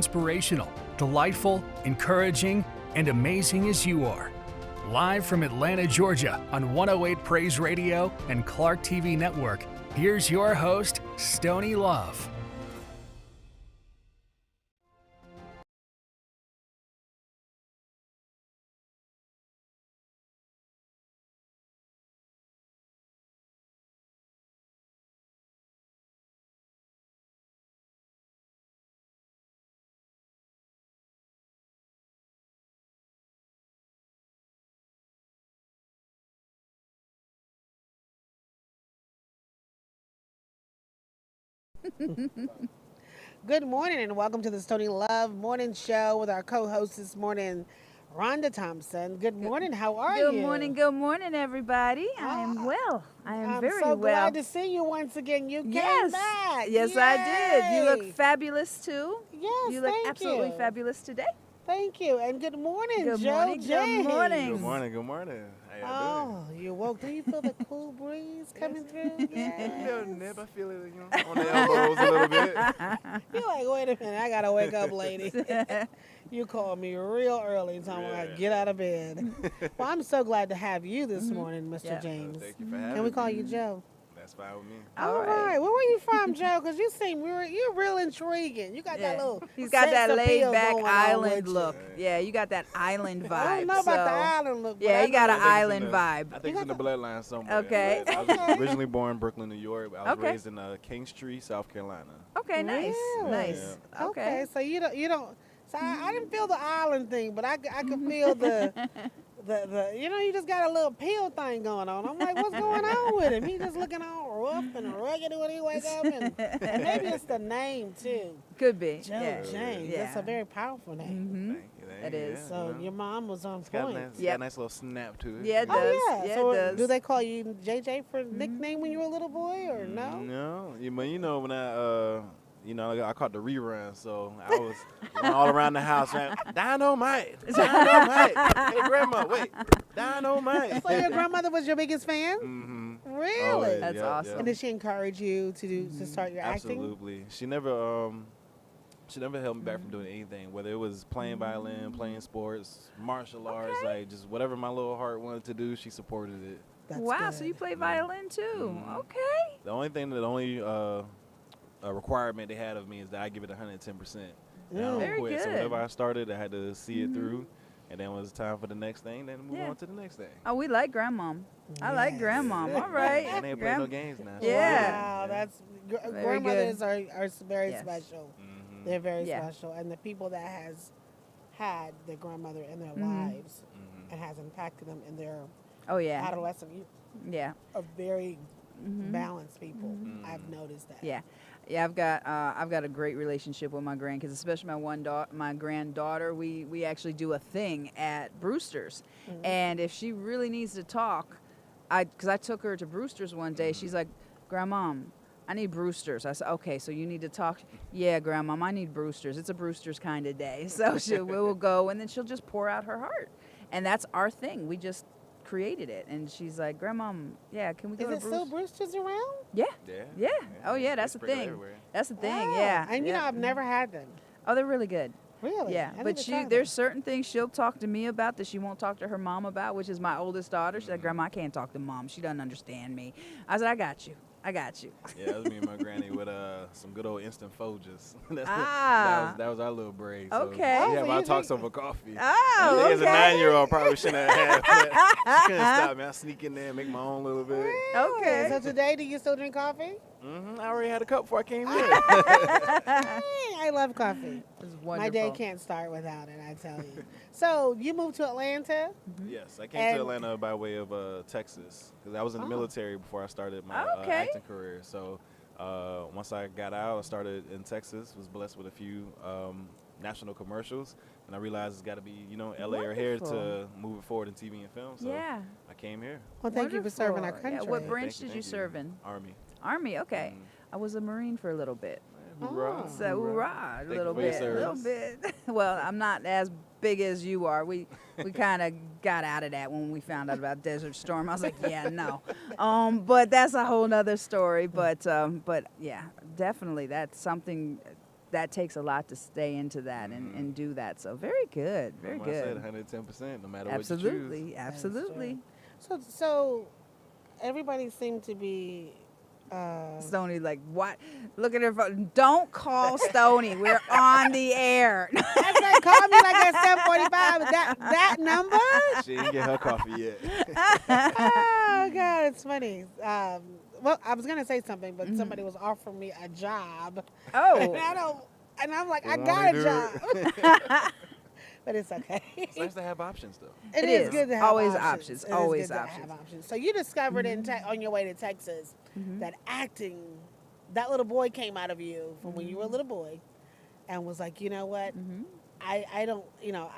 Inspirational, delightful, encouraging, and amazing as you are. Live from Atlanta, Georgia on 108 Praise Radio and Clark TV Network, here's your host, Stoney Love. Good morning and welcome to the Stoney Love Morning Show with our co-host this morning, Rhonda Thompson. Good morning. How are you? Good morning, everybody. I am well. I am very well. I'm so glad to see you once again. You came back. Yes, Yay. I did. You look fabulous too. Yes, you look thank absolutely you. fabulous today. Thank you. And good morning, Good Joe morning. James. Good morning. Good morning. Good morning. How y'all Oh, you woke. Do you feel the cool breeze coming through? doing? Yes. I feel it, on the elbows a little bit. You're like, wait a minute, I gotta wake up, lady. You called me real early, so I'm Yeah. gonna get out of bed. Well, I'm so glad to have you this morning, Mr. Yeah. James. Thank you for having me. Can we call you Joe? That's fine with me. All right. Where were you from, Joe? Because you seem you're real intriguing. You got that little. He's got that sex appeal laid back going on island with you. look. Yeah, you got that island vibe. I don't know about the island look. but Yeah, I you got know an I think it's island in the- vibe. I think it's in the bloodline somewhere. Okay. But I was originally born in Brooklyn, New York. I was Okay. raised in Kingstree, South Carolina. Okay, nice. Really? Nice. Okay, so you don't. So I didn't feel the island thing, but I could feel the you just got a little peel thing going on. I'm like, what's going on with him? He just looking all rough and rugged when he wake up, and maybe it's the name too. Could be. Joe Yeah. James. Yeah. That's a very powerful name. Mm-hmm. Thank you. It is. So your mom was on It's got a point. nice, it's got Yep. a nice little snap to it. Yeah, it Oh does. yeah. Yeah, So it does. do they call you JJ for nickname when you were a little boy, or no? No. When I caught the rerun, so I was running all around the house saying, Dynamite! Dynamite! Hey, Grandma, wait. Dynamite! So your grandmother was your biggest fan? Mm-hmm. Really? Always, That's awesome. And did she encourage you to start your acting? Absolutely. She never held me back from doing anything, whether it was playing violin, playing sports, martial arts, like just whatever my little heart wanted to do, she supported it. That's Wow, so good. you play violin too. Mhm. Okay. The only requirement they had of me is that I give it 110%. And I don't Very quit. So good. whenever I started, I had to see it through. And then when it was time for the next thing, then move Yeah. on to the next thing. Oh, we like grandmom. I like Yes. grandmom. All right. And they play no games now. Yeah. Wow, that's Very grandmothers are very Yes. special. Mhm. They're very Yeah. special, and the people that has had their grandmother in their Mhm. lives Mhm. and has impacted them in their Oh yeah. adolescent years Yeah. are very Mhm. balanced people. Mhm. I've noticed that. Yeah. Yeah, I've got a great relationship with my grandkids, especially my granddaughter. We actually do a thing at Brewster's, Mhm. and if she really needs to talk, because I took her to Brewster's one day, she's like, "Grandmom, I need Brewster's." I said, "Okay, so you need to talk." "Yeah, Grandmom, I need Brewster's. It's a Brewster's kind of day." So we'll go, and then she'll just pour out her heart, and that's our thing. We just created it, and she's like, "Grandmom, yeah, can we go Is to it still Brewster's?" Brewster's around? Yeah. Yeah. Yeah. Oh, yeah, They that's the sprinkle thing. everywhere. That's the thing, Wow. yeah. And you know, yeah. I've never had them. Oh, they're really good. Really? Yeah, I need but to try there's them. certain things she'll talk to me about that she won't talk to her mom about, which is my oldest daughter. She's like, "Grandma, I can't talk to mom. She doesn't understand me." I said, "I got you. I got you." Yeah, that was me and my granny with some good old instant Folgers. That was our little break. So Okay. Yeah, Oh, so but I you talked drink- over coffee. Oh, I think as a okay. 9-year-old, probably shouldn't have had. But she couldn't stop me. I sneak in there and make my own little bit. Really? Okay. So today, do you still drink coffee? I already had a cup before I came here. Hey, I love coffee. It's My wonderful. day can't start without it, I tell you. So you moved to Atlanta? Yes, I came And- to Atlanta by way of Texas because I was in the Oh. military before I started my Okay. acting career. So once I got out, I started in Texas. Was blessed with a few national commercials, and I realized it's got to be LA or here to Wonderful. move it forward in TV and film. So Yeah. I came here. Well, thank you for serving our Wonderful. country. Yeah, what Thank branch you, did you thank serve in? Army. Army, okay. Mm. I was a Marine for a little bit. Hoorah. Oh. So, hoorah, a Thank you little for your bit, a little service. bit. Well, I'm not as big as you are. We kind of got out of that when we found out about Desert Storm. I was like, yeah, no. But that's a whole nother story. But yeah, definitely that's something that takes a lot to stay into that and do that. So very good, very Like I good. said, 110%, no matter Absolutely, what you choose. absolutely. So everybody seemed to be. Stony, like, what? Look at her phone. Don't call Stony. We're on the air. That's like call me like at 7:45. That number? She didn't get her coffee yet. Oh God, it's funny. Well, I was gonna say something, but somebody was offering me a job. Oh. And I'm like, I Won't got we a do job. But it's okay. It's nice to have options, though. It It is is. good to have Always options. options. It is Always good to options. have options. So you discovered on your way to Texas that acting, that little boy came out of you from when you were a little boy, and was like, you know what? I don't,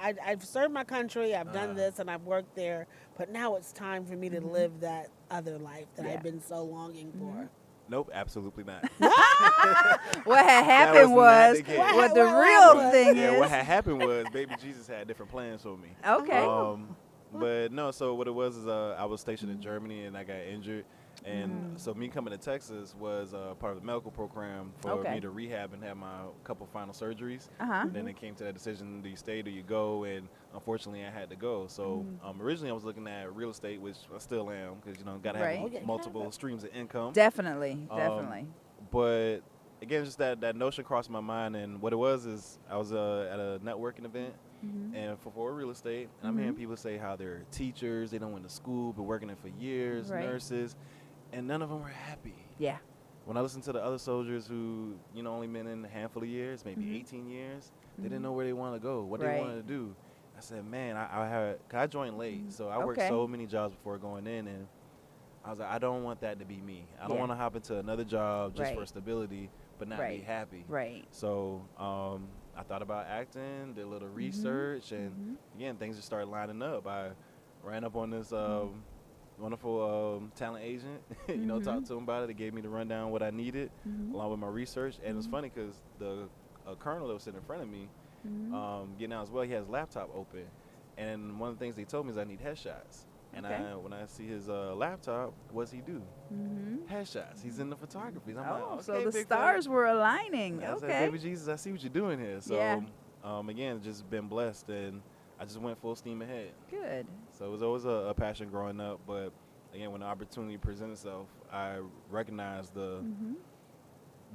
I've served my country. I've done this, and I've worked there. But now it's time for me to live that other life that I've been so longing for. Nope, absolutely not. What had happened was not was, the case. what the What real happened? thing Yeah, is. what had happened was baby Jesus had different plans for me. Okay. But no, so what it was is I was stationed in Germany and I got injured. And so me coming to Texas was part of the medical program for me to rehab and have my couple final surgeries. Then it came to that decision, do you stay, do you go? And unfortunately, I had to go. So originally I was looking at real estate, which I still am, because, got to have multiple streams of income. Definitely, definitely. But again, just that notion crossed my mind. And what it was is I was at a networking event. And for real estate, and I'm hearing people say how they're teachers, they don't went to school, but working it for years, nurses, and none of them were happy. Yeah. When I listened to the other soldiers who, only been in a handful of years, maybe 18 years, they didn't know where they wanted to go, what they wanted to do. I said, man, I joined late, so I worked so many jobs before going in, and I was like, I don't want that to be me. I don't want to hop into another job just for stability, but not be happy. Right. So I thought about acting, did a little research, and again, things just started lining up. I ran up on this wonderful talent agent, talked to him about it. It gave me the rundown what I needed, along with my research. And it was funny because the colonel that was sitting in front of me, getting out as well, he has his laptop open. And one of the things they told me is I need headshots. And when I see his laptop, what's he do? Headshots. He's in the photography. I'm like, okay, so the big stars fella. were aligning. I said, baby Jesus, I see what you're doing here. So, again, just been blessed, and I just went full steam ahead. Good. So it was always a passion growing up, but again, when the opportunity presented itself, I recognized the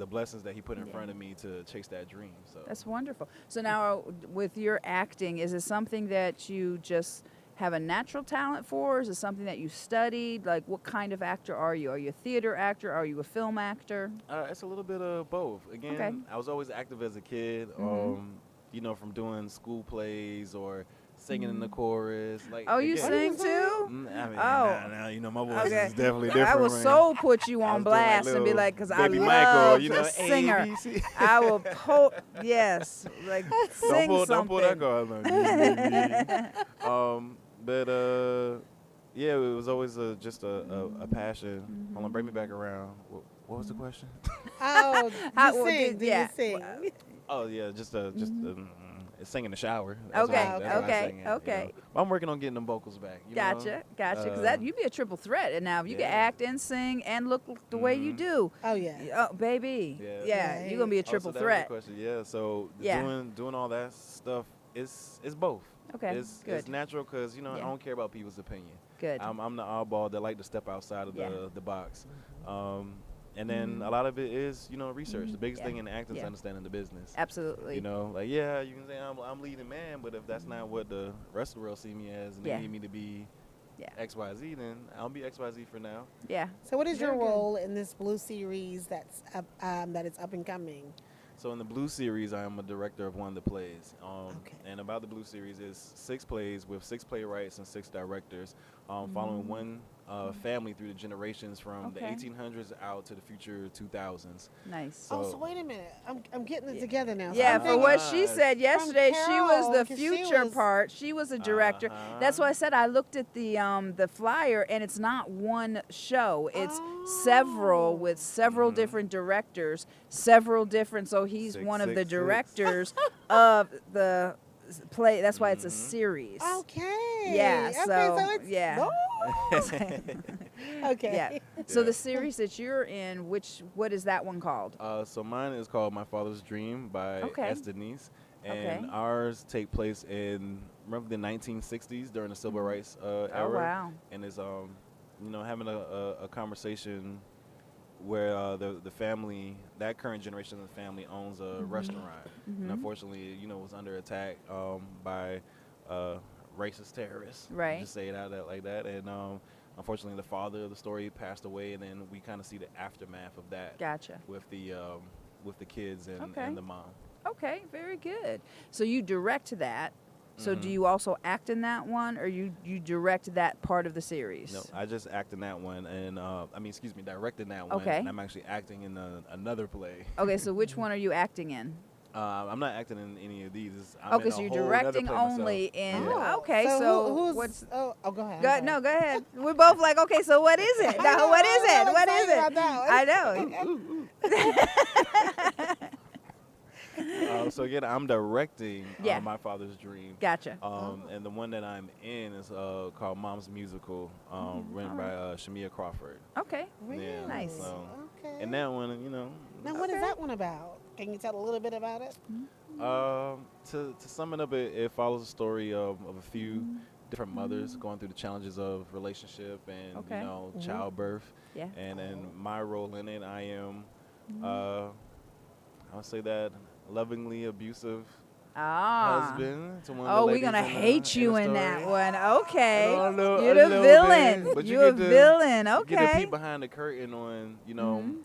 blessings that he put in front of me to chase that dream. So That's wonderful. So now with your acting, is it something that you just have a natural talent for? Is it something that you studied? Like, what kind of actor are you? Are you a theater actor? Are you a film actor? It's a little bit of both. Again, I was always active as a kid, from doing school plays or singing in the chorus. Like, you sing too? My voice is definitely different. I will so put you on blast and be like, because I love a singer. I will sing don't pull that something. card. But it was always just a passion. Hold on, bring me back around. What was the question? Oh, do you sing? Oh yeah, just sing in the shower. Okay. I'm working on getting them vocals back. Gotcha. Because you'd be a triple threat. And now if you can act and sing and look the way you do. Oh yeah. Oh baby. Yeah. You're gonna be a triple threat. Yeah. So doing all that stuff is both. Okay. It's natural because I don't care about people's opinion. Good. I'm the oddball that like to step outside of the box. And then a lot of it is, research. The biggest thing in acting is understanding the business. Absolutely. You can say I'm leading man, but if that's not what the rest of the world see me as, and they need me to be XYZ, then I'll be XYZ for now. Yeah. So what is your role in this Blue series that is up and coming? So in the Blue series, I am a director of one of the plays. And about the Blue series is 6 plays with 6 playwrights and 6 directors, following one family through the generations from the 1800s out to the future 2000s. Nice. So wait a minute. I'm getting it together now. Yeah, So for what she said yesterday, she was the future part. She was a director. That's why I said I looked at the flyer, and it's not one show. It's several with several different directors, several different. So he's one of the directors of the play. That's why it's a series. Okay. Yeah. So it's, yeah. Okay. Yeah. So Yeah. the series that you're in, what is that one called? So mine is called My Father's Dream by Okay. S. Denise. And Okay. ours take place in, remember the 1960s during the civil rights era. Oh, wow. And it's, having a conversation where the family, that current generation of the family owns a restaurant. And unfortunately, was under attack by racist terrorists. Right. Just say it out like that. And unfortunately, the father of the story passed away, and then we kind of see the aftermath of that Gotcha. with the kids and, Okay. and the mom. Okay, very good. So you direct that. So do Mhm. you also act in that one, or you direct that part of the series? No, I just act in that one, and directing that one. Okay. And I'm actually acting in another play. Okay, so which one are you acting in? I'm not acting in any of these. I'm Okay, in so a you're whole nother directing play myself. only in. Yeah. Okay, so so who's, what's? Oh, go ahead. Go, I'm no, sorry. go ahead. We're both like, okay, so what is it? I Now, know, what is I'm it? so What is excited it? about that one. I know. So again, I'm directing Yeah. My Father's Dream. Gotcha. And the one that I'm in is called Mom's Musical, written by Shamia Crawford. Okay. Really? Yeah, Nice. So, Okay. and that one, Now, what is Okay. that one about? Can you tell a little bit about it? to sum it up, it follows the story of a few different mothers going through the challenges of relationship and Okay. childbirth. Yeah. And in my role in it, I am, I would say that lovingly abusive Ah. husband to one of Oh, the we're ladies gonna in the- hate you the in that story. one. Okay. I know, You're a the little villain. bit, but you You're a get to villain. Get a Okay. peek behind the curtain on,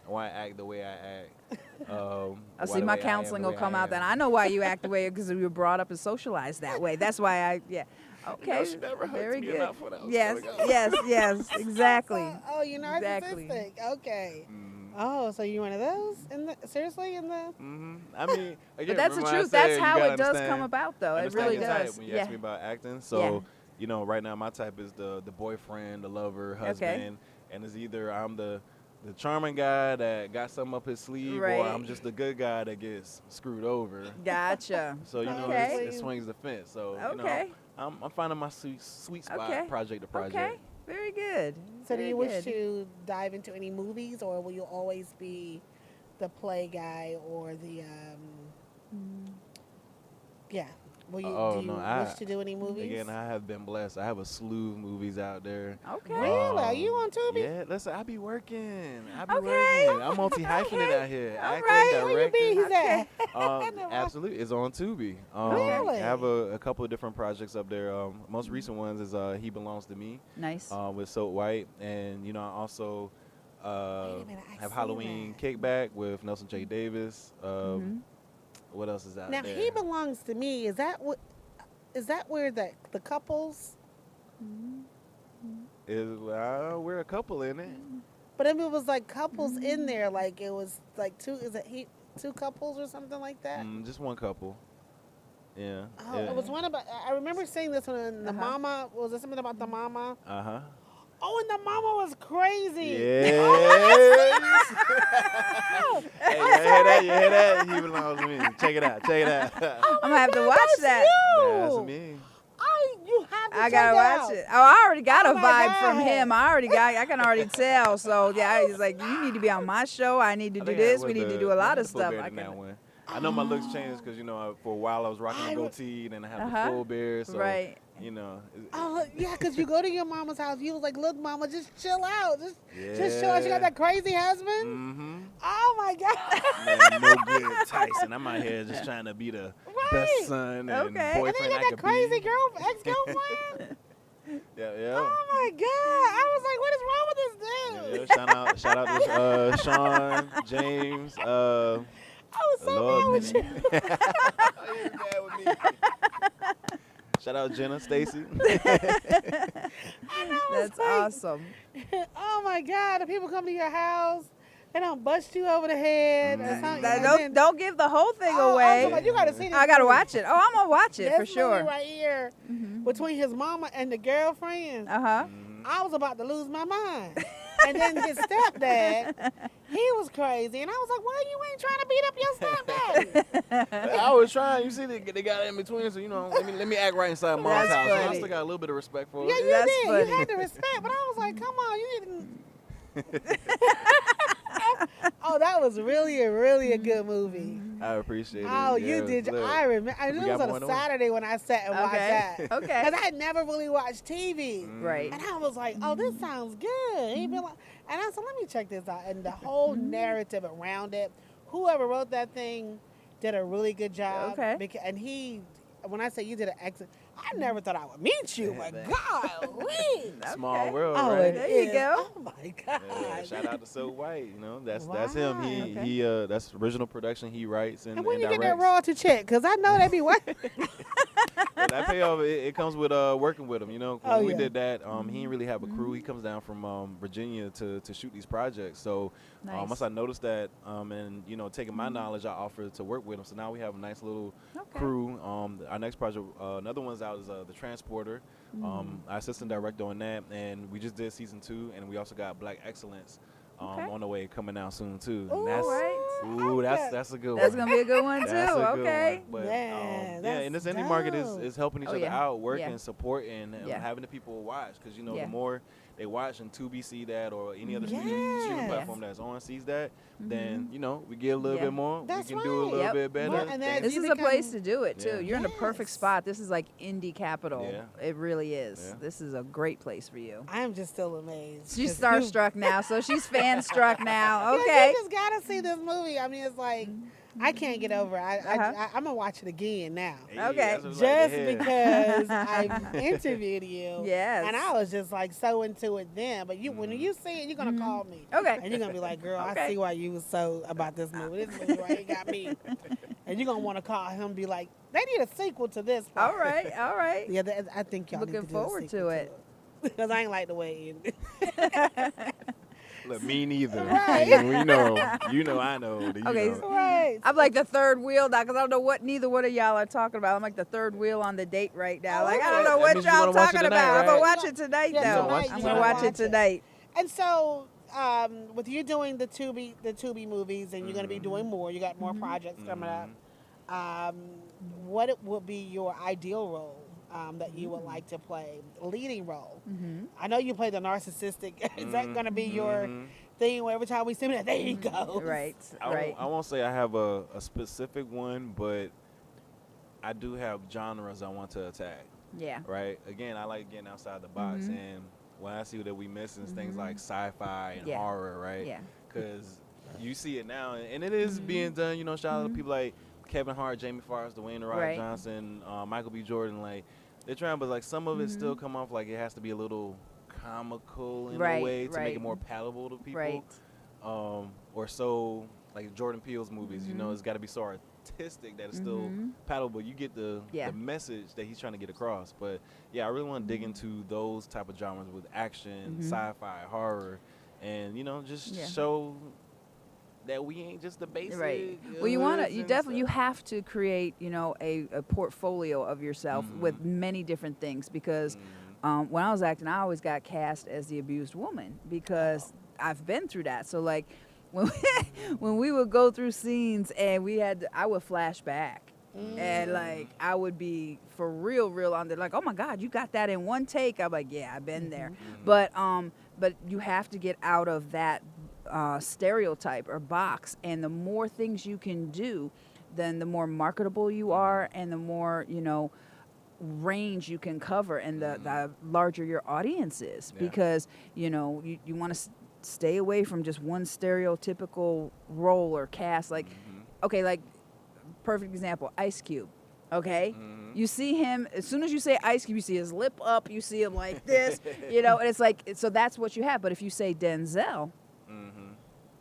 why I act the way I act. Oh, why see, the my way I am counseling the will way come I out then. am. I know why you act the way because you were brought up and socialized that way. That's why yeah. Okay. she never hugged Very me good. enough when I was Yes, growing up. yes, exactly. Oh, you're Exactly. narcissistic. Okay. Mhm. Oh, so you're one of those? Seriously? In the? I mean, again, But that's the remember I truth. said That's you how gotta it does understand- come about, though. It understand really your type does. when you Yeah. ask me about acting. So, right now my type is the boyfriend, the lover, husband, and it's either I'm the charming guy that got something up his sleeve, Right. or I'm just the good guy that gets screwed over. Gotcha. So Okay. it swings the fence. So Okay. I'm finding my sweet spot, Okay. project to project. Okay. Very good. So do Very you wish good. to dive into any movies, or will you always be the play guy or the Yeah. Will you? Oh, do you no, wish to do any movies? Again, I have been blessed. I have a slew of movies out there. Okay. Really? Are you on Tubi? Yeah, listen, I be working. Okay. I'm multi-hyphenate out here. All Acting, right. Where you be? directing. He's at. Absolutely, it's on Tubi. Really? I have a couple of different projects up there. Most recent ones is He Belongs to Me Nice. with Soap White, and I also Wait a minute, I have see Halloween that. Kickback with Nelson J. Davis. Mm-hmm. What else is out Now there? He Belongs to Me. Is that what? Is that where the couples? We're a couple in it. But I mean, it was like couples in there. Like it was like two. Is it two couples or something like that? Just one couple. Yeah. Oh, it was one about. I remember seeing this one. And the mama, was it something about the mama? Uh-huh. Oh, and the mama was crazy. Yes. Hey, you hear that? You hear that? He belongs to me. Check it out. Check it out. I'm gonna have to watch that. That's me. You have to I check gotta it watch out. it. Oh, I already got Oh a my vibe from God. him. I can already tell. So yeah, he's like, you need to be on my show. I need to I do think this. I We was need to the- do a lot I of was the full stuff. beard I in that can. one. I know my looks changed because for a while I was rocking I a re- goatee, and then I had Uh-huh. the full beard. So Right. Oh yeah, because you go to your mama's house. You was like, look, mama, just chill out. Just chill out. She Yeah. got that crazy husband. Mm-hmm. Oh my God. Man, no good Tyson. I'm out here just trying to be the Right. best son and Okay. And then you boyfriend I got that could crazy be. ex-girlfriend. Yeah. Oh my God. I was like, what is wrong with this dude? Yeah, shout out to Sean, James. I was so Lord, mad with you. You're mad with me. Shout out Jenna, Stacy. That's awesome. Oh my God. The people come to your house. They don't bust you over the head. Or something. That- And don't then- don't give the whole thing Oh, away. I'm talking about, you gotta see this I gotta movie. watch it. Oh, I'm gonna watch it This for sure. movie right here, between his mama and the girlfriend, Uh huh. I was about to lose my mind. And then his stepdad, he was crazy. And I was like, why you ain't trying to beat up your stepdad? I was trying. You see, they got in between, so let me act right inside mom's That's house. So I funny. still got a little bit of respect for Yeah, her. you That's did. funny. You had the respect. But I was like, come on, you didn't. Oh, that was really a good movie. I appreciate it. Oh, Yeah, you did. look, I remember. I knew we it was got on more a than one. Saturday when I sat and watched that. Okay. Because I had never really watched TV. Right. And I was like, oh, this sounds good. He been like, and I said, let me check this out. And the whole narrative around it, whoever wrote that thing did a really good job. Okay. And he, when I say you did an excellent, I never thought I would meet you, but man. golly. Small world, Oh, right? There you is. go. Oh my God. Yeah, shout out to So White. You know, that's him. Wow. He that's original production. He writes and And when you directs. get that royalty check, because I know they be what. But that payoff, it comes with working with him. You know, when Oh, we yeah. did that, he didn't really have a crew. He comes down from Virginia to shoot these projects. So Nice. once I noticed that, and you know, taking my knowledge, I offered to work with him. So now we have a nice little crew. Our next project, another one's out is The Transporter. I assistant director on that, and we just did season 2, and we also got Black Excellence. On the way, coming out soon too. Ooh, And that's a good one. That's gonna be a good one too. That's a good Okay. one. But, Man, yeah, and this indie market is helping each Oh, other yeah. out, working, Yeah. supporting, and Yeah. having the people watch. Because you know, Yeah. the more they watch and Tubi see that, or any other streaming Yes. platform that's on sees that, then you know we get a little Yeah. bit more. That's we can do a right. little Yep. bit better. Well, and that- This You is a place become- to do it too. Yeah. You're in a perfect Yes. spot. This is like indie capital. Yeah. It really is. Yeah. This is a great place for you. I am just still amazed. She's 'cause you- starstruck now, so she's fan struck now. Yeah, Okay. you just gotta see this movie. I mean, it's like I can't get over it. I'm gonna watch it again now. Hey, Okay. that's what we like Just to hear. because I interviewed you. Yes. And I was just like so into it then. But when you see it, you're gonna call me. Okay. And you're gonna be like, girl, I Okay. see why you was so about this movie. This movie right got me. And you're gonna want to call him and be like, they need a sequel to this part. All right. All right. Yeah, I think y'all Looking need to do forward a sequel to it. Because I ain't like the way it ended. Look, me neither. Right. You know, I know. You Okay, know. Right. I'm like the third wheel now because I don't know what neither one of y'all are talking about. I'm like the third wheel on the date right now. Like I don't know That what means you y'all wanna watch it talking tonight, about. I'm gonna right? watch it tonight Yeah, though. tonight, I'm you gonna gotta watch watch it tonight. And so, with you doing the Tubi movies, and you're going to be doing more, you got more projects coming up. What it would be your ideal role that you would like to play, leading role? I know you play the narcissistic. Is that going to be your thing? Where every time we see that, there you go. Right. I Right. won't say I have a specific one, but I do have genres I want to attack. Yeah. Right? Again, I like getting outside the box, and what I see that we missing is things like sci-fi and Yeah. horror, right? Yeah. Because you see it now, and it is being done. You know, shout out to people like Kevin Hart, Jamie Foxx, Dwayne The Rock Right. Johnson, Michael B. Jordan. Like they're trying, but like some of it still come off like it has to be a little comical in Right, a way to make right. it more palatable to people. Right. Or so like Jordan Peele's movies, you know, it's got to be so artistic that it's still palatable. You get the message that he's trying to get across. But yeah, I really want to dig into those type of genres with action, sci-fi, horror, and you know, just show that we ain't just the basic. Right. Well, you want to. hoods You and definitely. You stuff. have to create. You know, a portfolio of yourself with many different things because when I was acting, I always got cast as the abused woman because I've been through that. So like when we would go through scenes and I would flash back. And like I would be for real on there like, oh my God, you got that in one take. I'm like, yeah, I've been there. But you have to get out of that stereotype or box, and the more things you can do, then the more marketable you are, and the more range you can cover, and the larger your audience is. Yeah. Because you want to stay away from just one stereotypical role or cast. Like, okay, like perfect example, Ice Cube. Okay, you see him as soon as you say Ice Cube, you see his lip up, you see him like this, and it's like, so that's what you have. But if you say Denzel,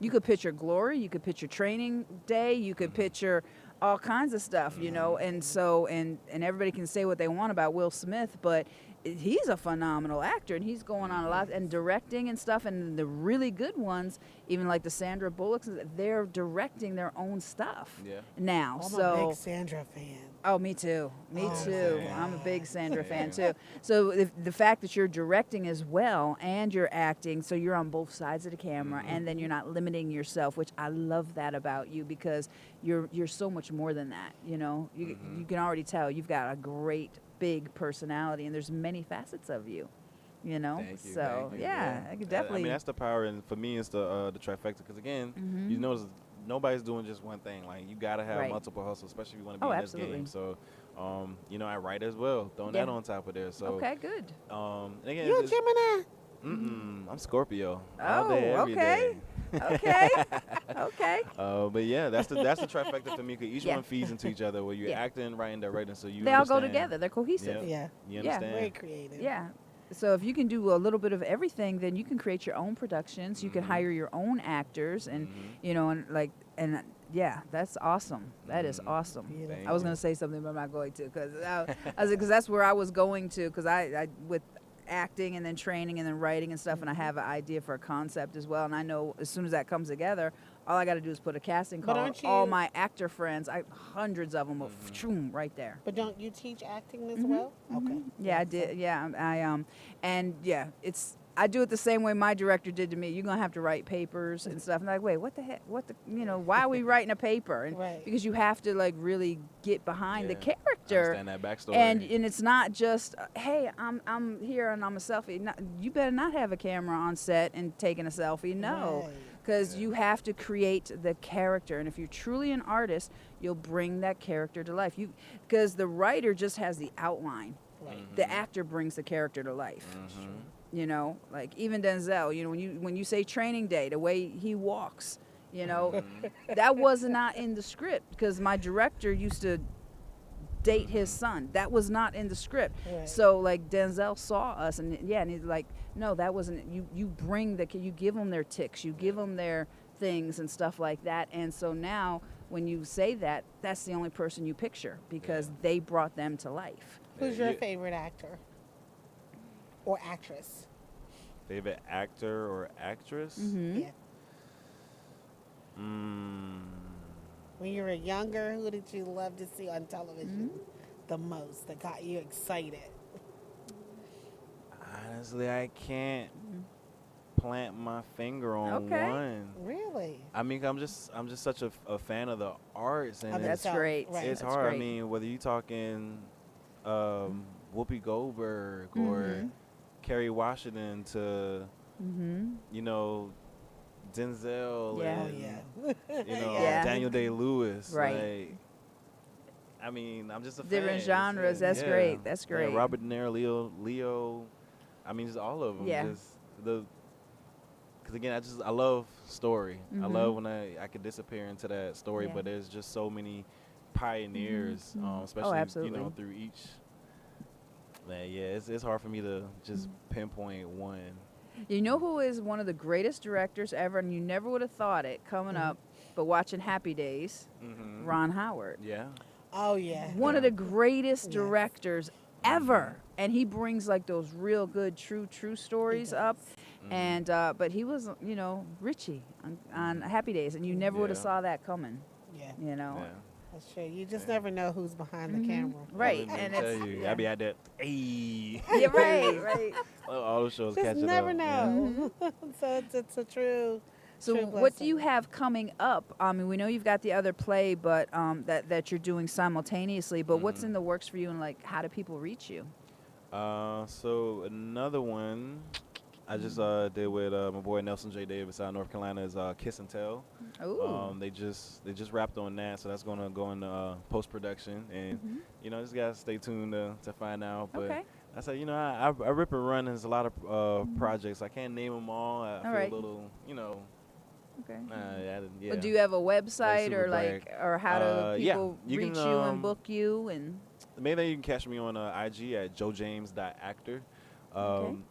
you could picture Glory, you could picture Training Day, you could picture all kinds of stuff, and so and everybody can say what they want about Will Smith, but he's a phenomenal actor, and he's going on a lot and directing and stuff, and the really good ones, even like the Sandra Bullocks, they're directing their own stuff now. I'm so a big Sandra fan. Oh, me too. Me Oh, too. my I'm a big Sandra fan Same. too. So the fact that you're directing as well and you're acting, so you're on both sides of the camera, and then you're not limiting yourself, which I love that about you because you're so much more than that. You can already tell you've got a great big personality, and there's many facets of you. You know, Thank you, so thank you. yeah, I could definitely. I mean, that's the power, and for me, it's the trifecta. Because again, Mhm. you notice nobody's doing just one thing. Like you gotta have Right. multiple hustles, especially if you want to be Oh, in absolutely. this game. So, I write as well, throwing Yeah. that on top of there. So, Okay, good. and again, You a it's, Gemini? I'm Scorpio. All day, Oh, every okay. day. Okay. Okay. But yeah, that's the trifecta for me. Cause each Yeah. one feeds into each other. Where you're Yeah. acting, writing, directing, so you They all go understand. together. They're cohesive. Yeah. Yeah. You Yeah. understand? Very creative. Yeah. So if you can do a little bit of everything, then you can create your own productions. You can hire your own actors, and yeah, that's awesome. That is awesome. Beautiful. I was gonna say something, but I'm not going to, because that's where I was going to, because I with acting and then training and then writing and stuff, and I have an idea for a concept as well, and I know as soon as that comes together, all I got to do is put a casting But call. aren't All you- my actor friends, hundreds of them, right there. But don't you teach acting as well? Okay. Yeah, I did. Yeah, and yeah, I do it the same way my director did to me. You're gonna have to write papers and stuff. And I'm like, wait, what the heck? Why are we writing a paper? And Right. because you have to like really get behind the Yeah. character. Understand that backstory. And it's not just, hey, I'm here and I'm a selfie. You better not have a camera on set and taking a selfie. No. Right. Because you have to create the character, and if you're truly an artist, you'll bring that character to life. Because the writer just has the outline, Right. the actor brings the character to life. You know, like even Denzel. You know, when you say Training Day, the way he walks, you know, that was not in the script, because my director used to date his son. That was not in the script. Right. So like Denzel saw us, and he's like, no, that wasn't. You bring you give them their ticks, you give them their things and stuff like that. And so now when you say that, that's the only person you picture, because they brought them to life. Who's your favorite actor or actress? Favorite actor or actress? Mm-hmm. Yeah. When you were younger, who did you love to see on television the most, that got you excited? Honestly, I can't plant my finger on Okay. one. Really? I mean, I'm just such a fan of the arts, and Of That's itself, great. right. it's That's hard. great. I mean, whether you talking Whoopi Goldberg or Kerry Washington to Denzel Yeah. Oh, and yeah. Yeah. Daniel Day-Lewis. Right. Like, I mean, I'm just a fan. Different genres. That's great. That's great. Yeah, Robert De Niro, Leo. I mean, just all of them. Yeah. Because again, I love story. I love when I could disappear into that story. Yeah. But there's just so many pioneers, especially absolutely. through each. Man, yeah, it's hard for me to just pinpoint one. You know who is one of the greatest directors ever, and you never would have thought it coming up, but watching Happy Days, Ron Howard. Yeah. Oh, yeah. One of the greatest Yes. directors ever, and he brings like those real good true stories up. And but he was Richie on Happy Days, and you never would have Yeah. saw that coming. Yeah, You know. Yeah. that's true. You just never know who's behind the camera. Right, Let me and tell it's you, yeah. I be at that. Hey. Yeah, right. All the shows Just catching never up. know. So it's a true. So true what do you blessing. have coming up? I mean, we know you've got the other play, but that you're doing simultaneously. But what's in the works for you, and like, how do people reach you? So another one I just did with my boy Nelson J. Davis out of North Carolina is Kiss and Tell. Ooh. They just wrapped on that, so that's gonna go in post production, and just gotta stay tuned to find out. But Okay. I said, I rip and run. There's a lot of projects. I can't name them all. I feel right. a little, Okay. yeah. But do you have a website super or like, brag. or how do Yeah, people you reach can, you and book you and? The main thing, you can catch me on IG at joejames.actor.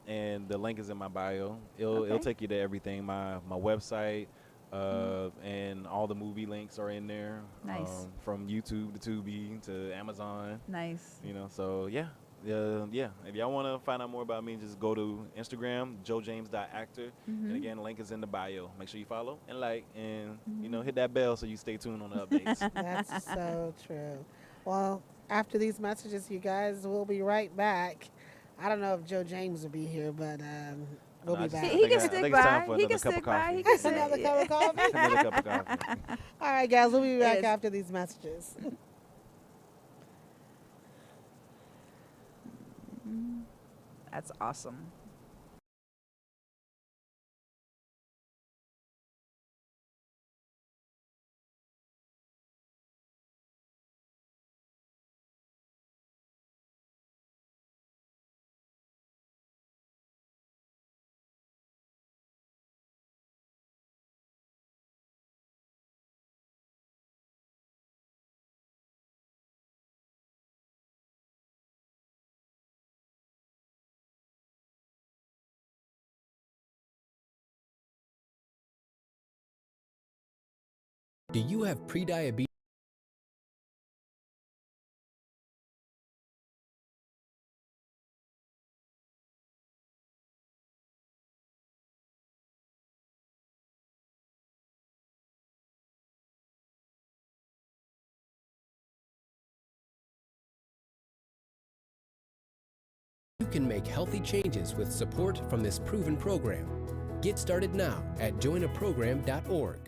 And the link is in my bio. It'll take you to everything. My website and all the movie links are in there. Nice. From YouTube to Tubi to Amazon. Nice. So yeah. If y'all want to find out more about me, just go to Instagram, joejames.actor. And again, the link is in the bio. Make sure you follow and like, and hit that bell so you stay tuned on the updates. That's so true. Well, after these messages, you guys, we'll be right back. I don't know if Joe James will be here, but we'll be back. He can stick by. He can stick by. He can Another sit. cup of coffee? Another cup of coffee. All right, guys, we'll be back Yes. after these messages. That's awesome. Do you have prediabetes? You can make healthy changes with support from this proven program. Get started now at joinaprogram.org.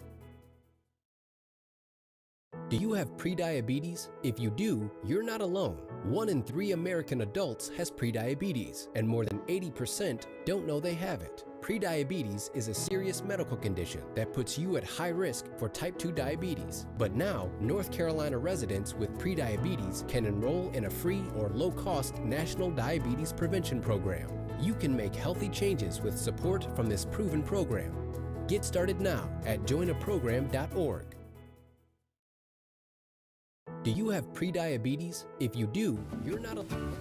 Do you have prediabetes? If you do, you're not alone. 1 in 3 American adults has prediabetes, and more than 80% don't know they have it. Prediabetes is a serious medical condition that puts you at high risk for type 2 diabetes. But now, North Carolina residents with prediabetes can enroll in a free or low-cost national diabetes prevention program. You can make healthy changes with support from this proven program. Get started now at joinaprogram.org. Do you have prediabetes? If you do, you're not alone.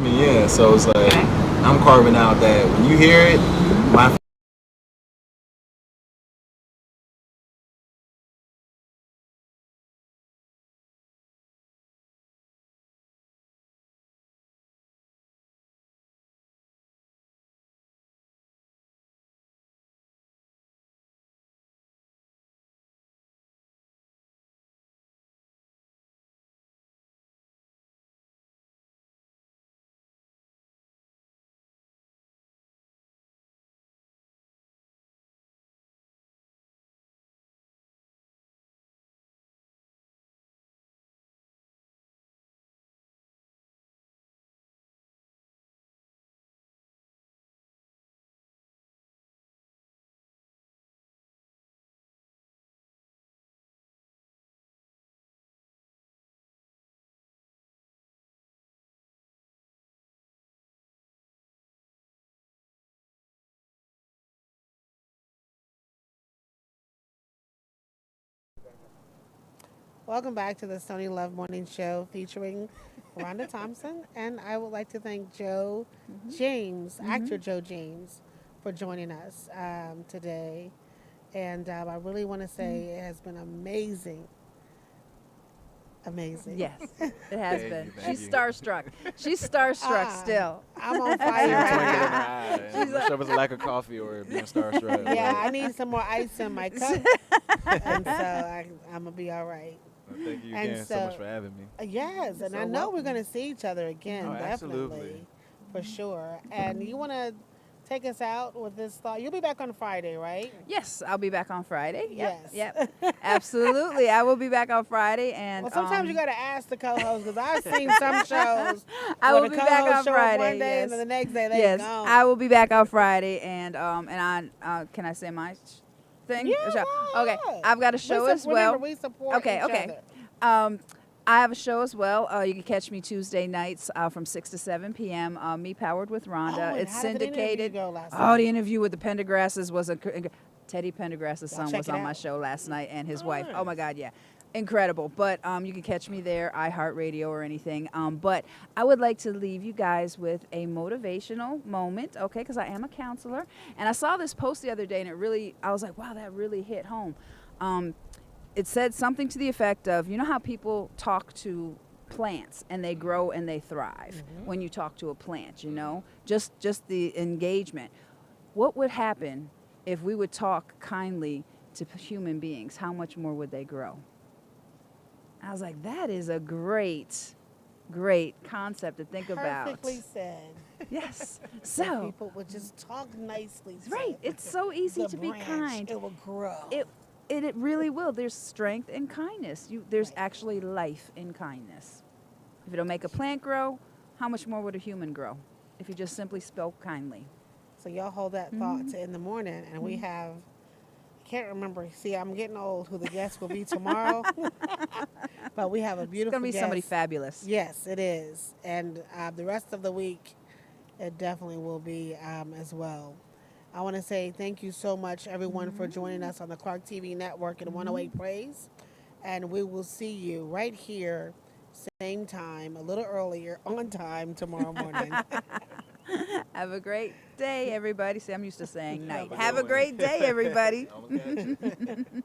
Yeah, so it's like I'm carving out that when you hear it, my Welcome back to the Stoney Love Morning Show featuring Rhonda Thompson. And I would like to thank Joe James, actor Joe James, for joining us today. And I really want to say it has been amazing. Amazing. Yes, it has Thank been. you, thank She's you. starstruck. She's starstruck still. I'm on see fire a right twinkle in her now. eye. I'm not sure if it's a lack of coffee or being starstruck. Yeah, I need some more ice in my cup. And so I'm going to be all right. Well, thank you And again so much for having me. Yes, and So I know we're welcome. going to see each other again, Oh, definitely, absolutely. for sure. And you want to take us out with this thought? You'll be back on Friday, right? Yes, I'll be back on Friday. Yep, Yes. Yep. Absolutely. I will be back on Friday. And Well, sometimes you got to ask the co-host because I've seen some shows I where will the be back co-hosts on show up Friday. one day Yes. and then the next day they Yes, gone. I will be back on Friday, and I can I say my thing? Yeah, Show? go Okay, ahead. I've got a show as well. Remember, we support Okay, each okay. other. I have a show as well. You can catch me Tuesday nights from 6 to 7 p.m. Me Powered with Rhonda. Oh, and It's how did the interview syndicated. go last Oh, night? the interview with the Pendergrasses was Teddy Pendergrass's son check was it on my out. show last night, and his wife. Oh my Nice. God, yeah. Incredible. But you can catch me there, iHeartRadio or anything. But I would like to leave you guys with a motivational moment, okay? Because I am a counselor. And I saw this post the other day, and I was like, wow, that really hit home. it said something to the effect of, you know how people talk to plants and they grow and they thrive when you talk to a plant, you know, just the engagement. What would happen if we would talk kindly to human beings? How much more would they grow? I was like, that is a great concept to think about. Perfectly said. Yes. If So, people would just talk nicely. to right, it's so easy the to be branch, kind. It will grow. It really will. There's strength in kindness. There's Right. actually life in kindness. If it'll make a plant grow, how much more would a human grow if you just simply spoke kindly? So y'all hold that thought to in the morning, and we have. I can't remember. See, I'm getting old. Who the guest will be tomorrow? But we have a It's beautiful. going to be somebody guest. fabulous. Yes, it is, and the rest of the week, it definitely will be as well. I want to say thank you so much, everyone, for joining us on the Clark TV Network and 108 Praise. And we will see you right here, same time, a little earlier, on time tomorrow morning. Have a great day, everybody. See, I'm used to saying night. a Have good a one. great day, everybody. I'm gonna catch you.